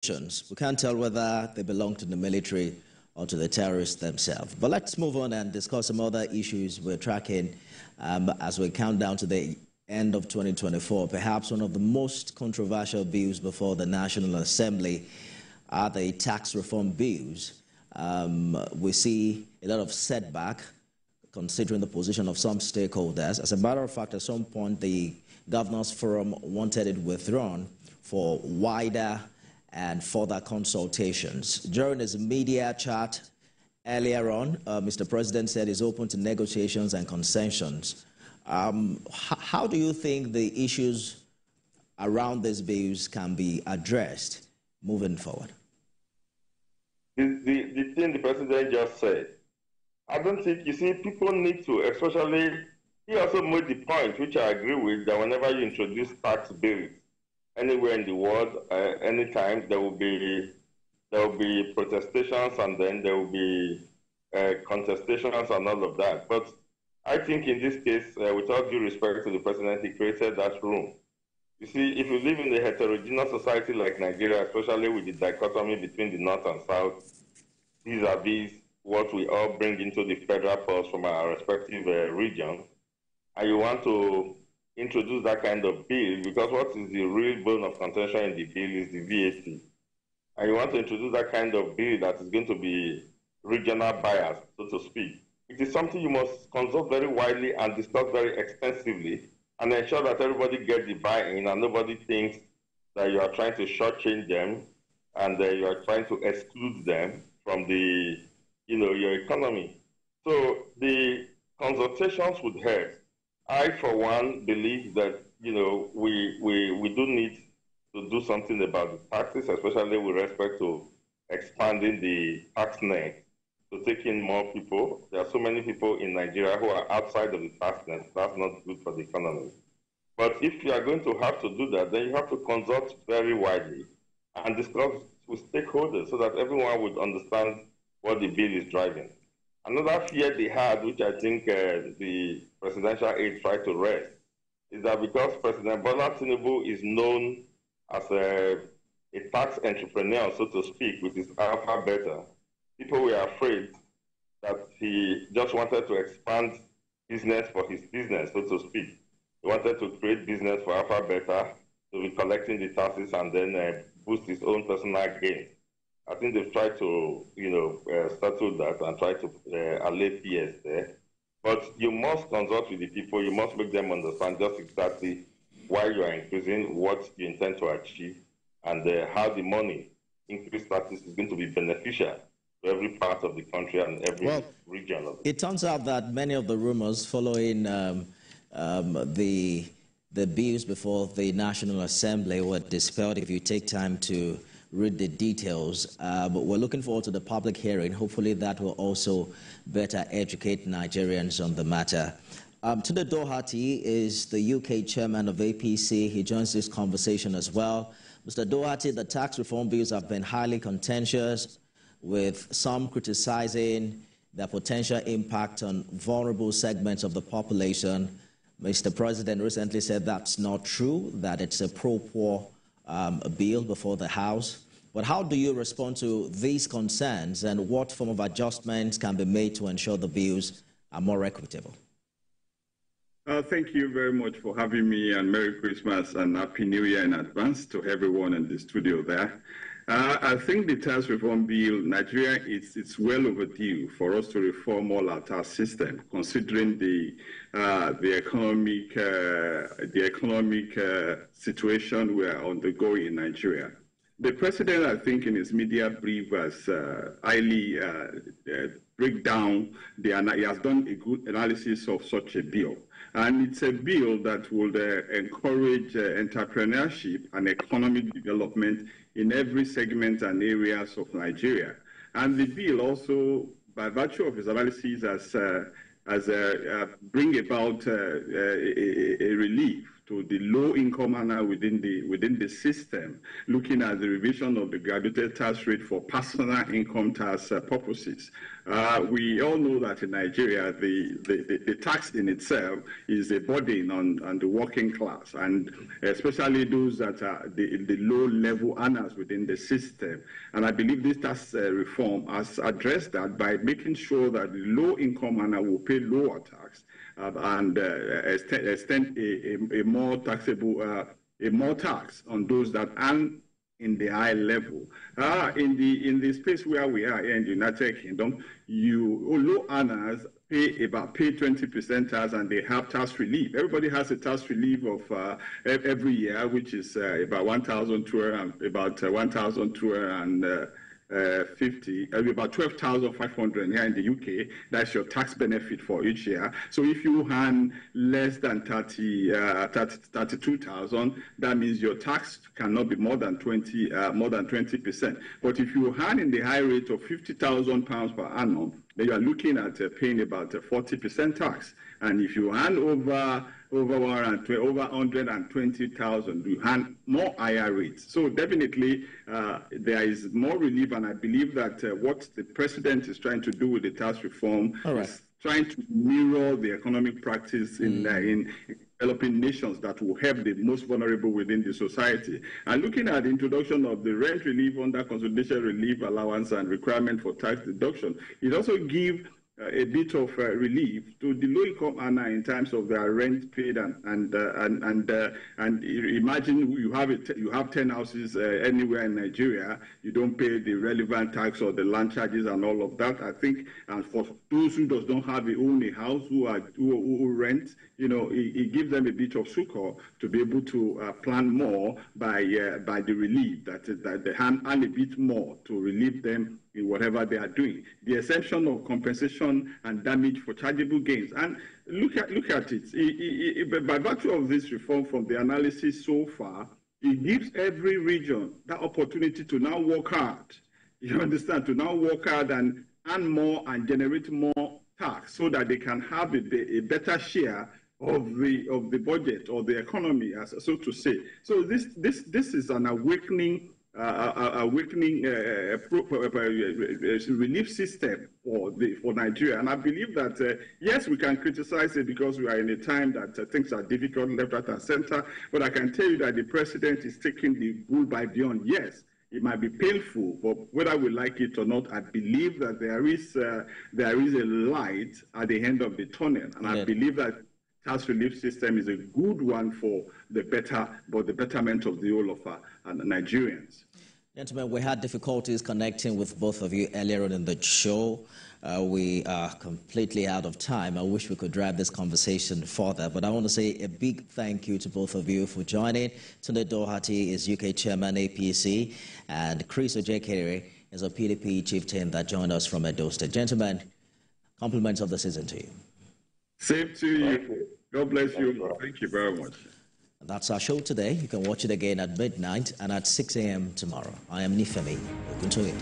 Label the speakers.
Speaker 1: We can't tell whether they belong to the military or to the terrorists themselves. But let's move on and discuss some other issues we're tracking as we count down to the end of 2024. Perhaps one of the most controversial bills before the National Assembly are the tax reform bills. We see a lot of setback considering the position of some stakeholders. As a matter of fact, at some point, the Governors Forum wanted it withdrawn for wider and further consultations. During his media chat earlier on, Mr. President said he's open to negotiations and concessions. How do you think the issues around these bills can be addressed moving forward?
Speaker 2: The thing the President just said, I don't think, you see, people need to, especially, he also made the point, which I agree with, that whenever you introduce tax bills, anywhere in the world, anytime, there will be protestations, and then there will be contestations and all of that. But I think in this case, with all due respect to the President, he created that room. You see, if you live in a heterogeneous society like Nigeria, especially with the dichotomy between the North and South, vis-a-vis what we all bring into the federal pulse from our respective regions, and you want to introduce that kind of bill, because what is the real bone of contention in the bill is the VAT. And you want to introduce that kind of bill that is going to be regional biased, so to speak. It is something you must consult very widely and discuss very extensively and ensure that everybody gets the buy-in and nobody thinks that you are trying to shortchange them and you are trying to exclude them from the, your economy. So the consultations would help. I, for one, believe that, we do need to do something about the taxes, especially with respect to expanding the tax net to take in more people. There are so many people in Nigeria who are outside of the tax net. That's not good for the economy. But if you are going to have to do that, then you have to consult very widely and discuss with stakeholders so that everyone would understand what the bill is driving. Another fear they had, which I think the presidential aide tried to rest, is that because President Bola Tinubu is known as a tax entrepreneur, so to speak, with his alpha beta, people were afraid that he just wanted to expand business for his business, so to speak. He wanted to create business for alpha beta, to be collecting the taxes and then boost his own personal gain. I think they've tried to, settle that and try to allay fears there. But you must consult with the people. You must make them understand just exactly why you are increasing, what you intend to achieve, and how the money, increased taxes, is going to be beneficial to every part of the country and every region of it.
Speaker 1: It turns out that many of the rumors following the bills before the National Assembly were dispelled if you take time to read the details. But we're looking forward to the public hearing. Hopefully that will also better educate Nigerians on the matter. Tunde Doherty is the UK chairman of APC. He joins this conversation as well. Mr. Doherty, the tax reform bills have been highly contentious, with some criticizing the potential impact on vulnerable segments of the population. Mr. President recently said that's not true, that it's a pro-poor bill before the House. But how do you respond to these concerns, and what form of adjustments can be made to ensure the bills are more equitable?
Speaker 3: Thank you very much for having me, and Merry Christmas and Happy New Year in advance to everyone in the studio there. I think the tax reform bill, Nigeria, it's well overdue for us to reform all our tax system, considering the economic situation we are undergoing in Nigeria. The president, I think, in his media brief has highly break down he has done a good analysis of such a bill. And it's a bill that will encourage entrepreneurship and economic development in every segment and areas of Nigeria. And the bill also, by virtue of his analysis, has bring about a relief to the low-income earner within the system, looking at the revision of the graduated tax rate for personal income tax purposes. We all know that in Nigeria, the tax in itself is a burden on the working class, and especially those that are the low-level earners within the system. And I believe this tax reform has addressed that by making sure that the low-income earner will pay lower tax and extend a more taxable, a more tax on those that earn in the high level. In the space where we are here in the United Kingdom, low earners pay 20% tax, and they have tax relief. Everybody has a tax relief of every year, which is about 1,200, about 1,250, about 12,500 here in the UK. That's your tax benefit for each year. So if you earn less than 32,000, that means your tax cannot be more than 20%. But if you earn in the high rate of £50,000 per annum, then you are looking at paying about 40% tax. And if you earn over 120,000, you earn more higher rates. So definitely there is more relief, and I believe that what the president is trying to do with the tax reform is trying to mirror the economic practice in developing nations that will help the most vulnerable within the society. And looking at the introduction of the rent relief under consolidation relief allowance and requirement for tax deduction, it also gives a bit of relief to the low-income earner in terms of their rent paid, and imagine you have 10 houses anywhere in Nigeria, you don't pay the relevant tax or the land charges and all of that. I think, and for those who don't have own a house, who rent, it gives them a bit of succor to be able to plan more by the relief that they earn a bit more to relieve them in whatever they are doing. The exemption of compensation and damage for chargeable gains. And look at it. By virtue of this reform, from the analysis so far, it gives every region that opportunity to now work hard. You understand? To now work hard and earn more and generate more tax, so that they can have a better share of the budget or the economy, as so to say. So this is an awakening relief system for Nigeria. And I believe that, yes, we can criticize it because we are in a time that things are difficult left, right, and center. But I can tell you that the president is taking the bull by the horn. Yes, it might be painful, but whether we like it or not, I believe that there is a light at the end of the tunnel. And I believe that tax relief system is a good one for the betterment of the whole of Nigerians.
Speaker 1: Gentlemen, we had difficulties connecting with both of you earlier on in the show. We are completely out of time. I wish we could drive this conversation further, but I want to say a big thank you to both of you for joining. Tunde Doherty is UK Chairman, APC, and Chris Ojekere is a PDP chieftain that joined us from Edo State. Gentlemen, compliments of the season to you.
Speaker 3: Same to you. God bless you. Thank you very much.
Speaker 1: And that's our show today. You can watch it again at midnight and at 6 a.m. tomorrow. I am Nifemi Oguntoye.